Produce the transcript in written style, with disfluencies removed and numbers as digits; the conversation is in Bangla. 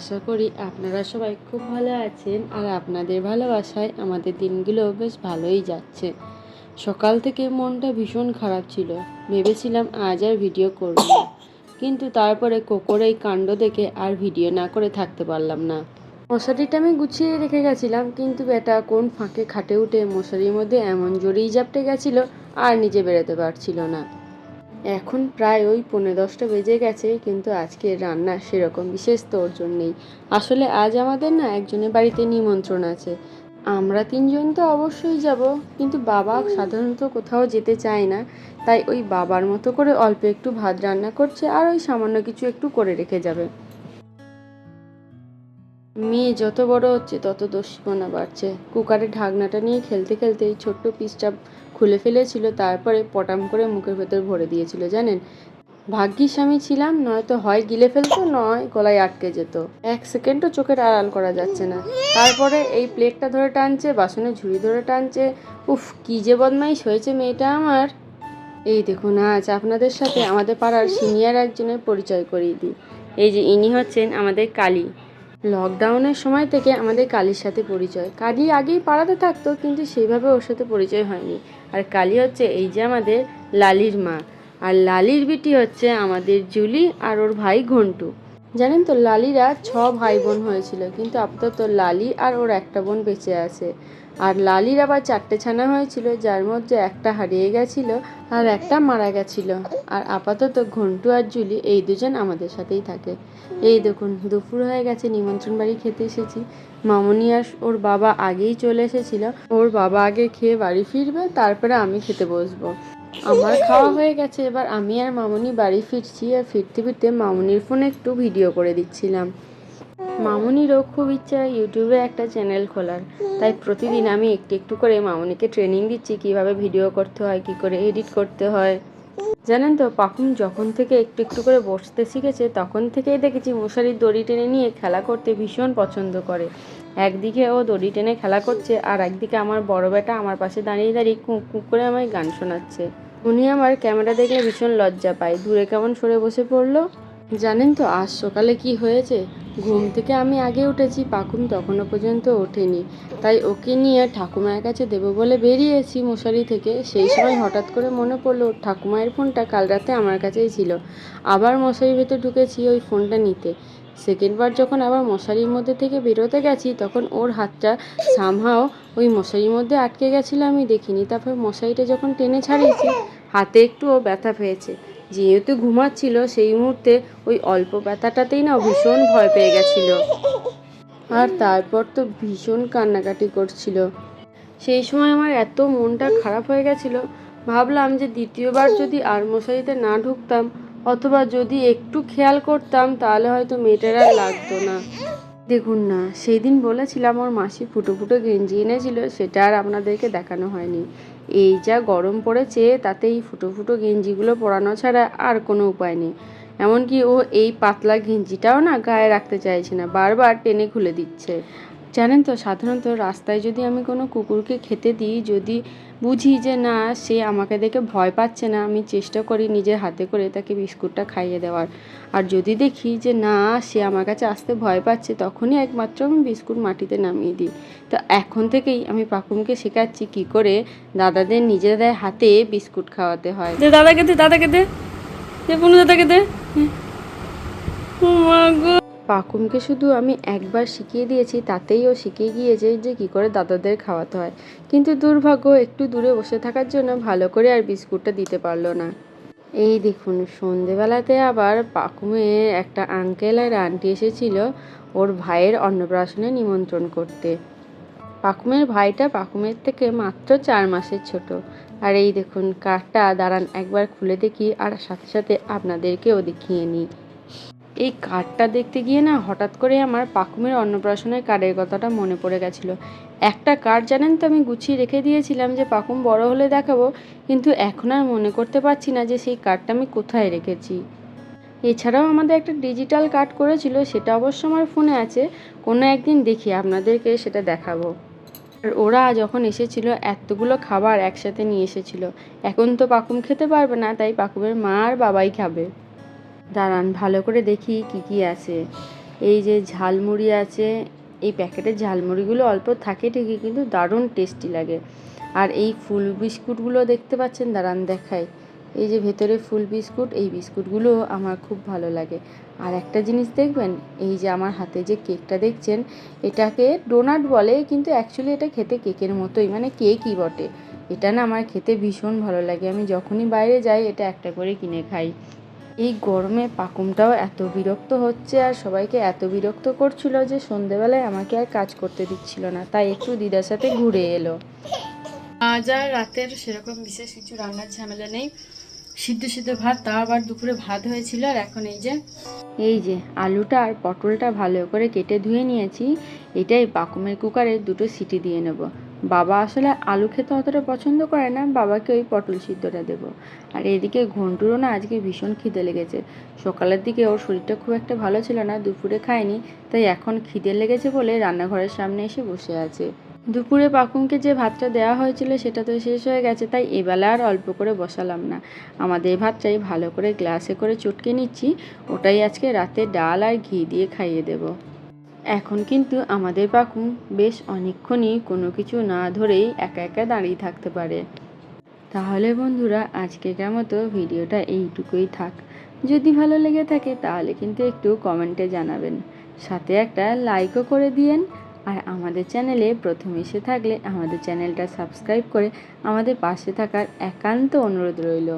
আশা করি আপনারা সবাই খুব ভালো আছেন আর আপনাদের ভালোবাসায় আমাদের দিনগুলো বেশ ভালোই যাচ্ছে। সকাল থেকে মনটা ভীষণ খারাপ ছিল, ভেবেছিলাম আজ আর ভিডিও করব না, কিন্তু তারপরে কোকোর এই কাণ্ড দেখে আর ভিডিও না করে থাকতে পারলাম না। মশারিটা আমি গুছিয়ে রেখে গেছিলাম, কিন্তু বেটা কোন ফাঁকে খাটে উঠে মশারির মধ্যে এমন জোরেই জাপটে গেছিল আর নিজে বেরোতে পারছিল না। এখন প্রায় ওই 10:45 বেজে গেছে, কিন্তু আজকে রান্না সেরকম বিশেষ তোড়জোড় নেই। আসলে আজ আমাদের না একজনের বাড়িতে নিমন্ত্রণ আছে। আমরা 3জন তো অবশ্যই যাব, কিন্তু বাবা সাধারণত কোথাও যেতে চায় না, তাই ওই বাবার মতো করে অল্প একটু ভাত রান্না করছে আর ওই সামান্য কিছু একটু করে রেখে যাবে। মেয়ে যত বড় হচ্ছে তত দস্যিপনা বাড়ছে। কুকারের ঢাকনাটা নিয়ে খেলতে খেলতে এই ছোট্ট পিসটা খুলে ফেলেছিল, তারপরে পটাম করে মুখের ভেতর ভরে দিয়েছিল। জানেন, ভাগ্যিস আমি ছিলাম, নয়তো হয় গিলে ফেলতো, নয় গলায় আটকে যেত। 1 সেকেন্ডও চোখের আড়াল করা যাচ্ছে না। তারপরে এই প্লেটটা ধরে টানছে, বাসনের ঝুড়ি ধরে টানছে। উফ, কি যে বদমাইশ হয়েছে মেয়েটা আমার। এই দেখুন, আজ আপনাদের সাথে আমাদের পাড়ার সিনিয়র একজনের পরিচয় করিয়ে দিই। এই যে ইনি হচ্ছেন আমাদের কালী। লকডাউনের সময় থেকে আমাদের কালীর সাথে পরিচয়। কালী আগেই পাড়াতে থাকতো, কিন্তু সেইভাবে ওর সাথে পরিচয় হয়নি। আর কালী হচ্ছে এই যে আমাদের লালির মা, আর লালির বিটি হচ্ছে আমাদের জুলি আর ওর ভাই ঘন্টু। জানেন তো, লালিরা 6 ভাই বোন হয়েছিল, কিন্তু আপাতত লালি আর ওর একটা বোন বেঁচে আছে। আর লালির আবার 4টে ছানা হয়েছিল, যার মধ্যে একটা হারিয়ে গেছিল আর একটা মারা গেছিল। আর আপাতত ঘন্টু আর জুলি এই দুজন আমাদের সাথেই থাকে। এই দেখুন, দুপুর হয়ে গেছে, নিমন্ত্রণ বাড়ি খেতে এসেছি। মামনি আর ওর বাবা আগেই চলে এসেছিল। ওর বাবা আগে খেয়ে বাড়ি ফিরবে, তারপরে আমি খেতে বসবো। আমার খাওয়া হয়ে গেছে, এবার আমি আর মামনি বাড়ি ফিরছি। আর ফিরতে ফিরতে মামনির ফোনে একটু ভিডিও করে দিচ্ছিলাম। মামনিরও খুব ইচ্ছা ইউটিউবে একটা চ্যানেল খোলার, তাই প্রতিদিন আমি একটু একটু করে মামনিকে ট্রেনিং দিচ্ছি কিভাবে ভিডিও করতে হয়, কি করে এডিট করতে হয়। জানেন তো, পাকুম যখন থেকে একটু একটু করে বসতে শিখেছে, তখন থেকেই দেখেছি মশারির দড়ি টেনে নিয়ে খেলা করতে ভীষণ পছন্দ করে। একদিকে ও দড়ি টেনে খেলা করছে, আর একদিকে আমার বড় বেটা আমার পাশে দাঁড়িয়ে দাঁড়িয়ে কুঁক কুঁক করে আমায় গান শোনাচ্ছে। উনি আমার ক্যামেরা দেখলে ভীষণ লজ্জা পায়, দূরে কেমন সরে বসে পড়লো। জানেন তো আজ সকালে কি হয়েছে? ঘুম থেকে আমি আগে উঠেছি, পাকুম তখনও পর্যন্ত ওঠেনি। তাই ওকে নিয়ে ঠাকুমার কাছে দেবো বলে বেরিয়েছি মশারি থেকে। সেই সময় হঠাৎ করে মনে পড়লো ঠাকুমায়ের ফোনটা কাল রাতে আমার কাছেই ছিল। আবার মশারির ভেতর ঢুকেছি ওই ফোনটা নিতে। সেকেন্ডবার যখন আবার মশারির মধ্যে থেকে বেরোতে গেছি, তখন ওর হাতটা সামহাও ওই মশারির মধ্যে আটকে গেছিলো, আমি দেখিনি। তারপর মশারিটা যখন টেনে ছাড়িয়েছি, হাতে একটুও ব্যথা পেয়েছে। যেহেতু ঘুমাচ্ছিল, সেই মুহূর্তে ওই অল্প ব্যথাটাতেই না ভীষণ ভয় পেয়ে গেছিল। আর তারপর তো ভীষণ কান্নাকাটি করছিল। সেই সময় আমার এত মনটা খারাপ হয়ে গেছিল, ভাবলাম যে দ্বিতীয়বার যদি আর মশারিতে না ঢুকতাম, অথবা যদি একটু খেয়াল করতাম, তাহলে হয়তো মেয়েটার আর লাগতো না। দেখুন না, সেই দিন বলেছিলাম ওর মাসি ফুটো ফুটো গেঞ্জি এনেছিল, সেটা আর আপনাদেরকে দেখানো হয়নি। এই যা গরম পড়েছে, তাতে এই ফুটো ফুটো গেঞ্জিগুলো পরানো ছাড়া আর কোনো উপায় নেই। এমনকি ও এই পাতলা গেঞ্জিটাও না গায়ে রাখতে চাইছে না, বারবার টেনে খুলে দিচ্ছে। জানেন তো, সাধারণত রাস্তায় যদি আমি কোনো কুকুরকে খেতে দিই, যদি বুঝি যে না সে আমাকে দেখে ভয় পাচ্ছে না, আমি চেষ্টা করি নিজের হাতে করে তাকে বিস্কুটটা খাইয়ে দেওয়ার। আর যদি দেখি যে না সে আমার কাছে আসতে ভয় পাচ্ছে, তখনই একমাত্র আমি বিস্কুট মাটিতে নামিয়ে দিই। তো এখন থেকেই আমি পাকুমকে শেখাচ্ছি কি করে দাদাদের নিজেদের হাতে বিস্কুট খাওয়াতে হয়। দাদাকে দে, দাদাকে দে, পুনু দাদাকে দে। পাকুমকে শুধু আমি একবার শিখিয়ে দিয়েছি, তাতেই ও শিখে গিয়েছে যে কী করে দাদাদের খাওয়াতে হয়। কিন্তু দুর্ভাগ্য, একটু দূরে বসে থাকার জন্য ভালো করে আর বিস্কুটটা দিতে পারলো না। এই দেখুন, সন্ধেবেলাতে আবার পাকুমের একটা আঙ্কেল আর আন্টি এসেছিল ওর ভাইয়ের অন্নপ্রাশনে নিমন্ত্রণ করতে। পাকুমের ভাইটা পাকুমের থেকে মাত্র 4 মাসের ছোট। আর এই দেখুন কার্ডটা, দাঁড়ান একবার খুলে দেখি, আর সাথে সাথে আপনাদেরকেও দেখিয়ে নিই। এই কার্ডটা দেখতে গিয়ে না হঠাৎ করে আমার পাকুমের অন্নপ্রাশনের কার্ডের কথাটা মনে পড়ে গেছিলো। একটা কার্ড জানেন তো আমি গুছিয়ে রেখে দিয়েছিলাম যে পাকুম বড় হলে দেখাবো, কিন্তু এখন আর মনে করতে পারছি না যে সেই কার্ডটা আমি কোথায় রেখেছি। এছাড়াও আমাদের একটা ডিজিটাল কার্ড করেছিল, সেটা অবশ্য আমার ফোনে আছে, কোনো একদিন দেখি আপনাদেরকে সেটা দেখাবো। আর ওরা যখন এসেছিল এতগুলো খাবার একসাথে নিয়ে এসেছিল। এখন তো পাকুম খেতে পারবে না, তাই পাকুমের মা আর বাবাই খাবে। দাঁড়ান ভালো করে দেখি কি কি আছে। এই যে ঝালমুড়ি আছে, এই প্যাকেটের ঝালমুড়িগুলো অল্প থাকে ঠিকই, কিন্তু দারুণ টেস্টি লাগে। আর এই ফুল বিস্কুটগুলো দেখতে পাচ্ছেন, দাঁড়ান দেখাই। এই যে ভেতরে ফুল বিস্কুট, এই বিস্কুটগুলো আমার খুব ভালো লাগে। আর একটা জিনিস দেখবেন, এই যে আমার হাতে যে কেকটা দেখছেন, এটাকে ডোনাট বলে, কিন্তু অ্যাকচুয়ালি এটা খেতে কেকের মতোই, মানে কেকই বটে। এটা না আমার খেতে ভীষণ ভালো লাগে, আমি যখনই বাইরে যাই এটা একটা করে কিনে খাই। এই গরমে পাকুমটাও এত বিরক্ত হচ্ছে আর সবাইকে এত বিরক্ত করছিল যে সন্ধেবেলায় আমাকে আর কাজ করতে দিচ্ছিল না, তাই একটু দিদার সাথে ঘুরে এলো। আজ আর রাতের সেরকম বিশেষ কিছু রান্নার ঝামেলা নেই, সিদ্ধ সিদ্ধ ভাত, তাও আবার দুপুরে ভাত হয়েছিল। আর এখন এই যে আলুটা আর পটলটা ভালো করে কেটে ধুয়ে নিয়েছি, এটাই পাকুমের কুকারে 2টো সিটি দিয়ে নেব। বাবা আসলে আলু খেতে অতটা পছন্দ করে না, বাবাকে ওই পটল সিদ্ধটা দেবো। আর এদিকে ঘন্টুরও না আজকে ভীষণ খিদে লেগেছে। সকালের দিকে ওর শরীরটা খুব একটা ভালো ছিল না, দুপুরে খায়নি, তাই এখন খিদে লেগেছে বলে রান্নাঘরের সামনে এসে বসে আছে। দুপুরে পাকুমকে যে ভাতটা দেওয়া হয়েছিল সেটা তো শেষ হয়ে গেছে, তাই এবেলা আর অল্প করে বসালাম না। আমাদের ভাতটাই ভালো করে গ্লাসে করে চটকে নিচ্ছি, ওটাই আজকে রাতে ডাল আর ঘি দিয়ে খাইয়ে দেব। এখন কিন্তু আমাদের পাকুম বেশ অনেকক্ষণই কোনো কিছু না ধরেই একা একা দাঁড়িয়ে থাকতে পারে। তাহলে বন্ধুরা, আজকের মতো ভিডিওটা এইটুকুই থাক। যদি ভালো লেগে থাকে তাহলে কিন্তু একটু কমেন্টে জানাবেন, সাথে একটা লাইকও করে দিয়েন। আর আমাদের চ্যানেলে প্রথম এসে থাকলে আমাদের চ্যানেলটা সাবস্ক্রাইব করে আমাদের পাশে থাকার একান্ত অনুরোধ রইল।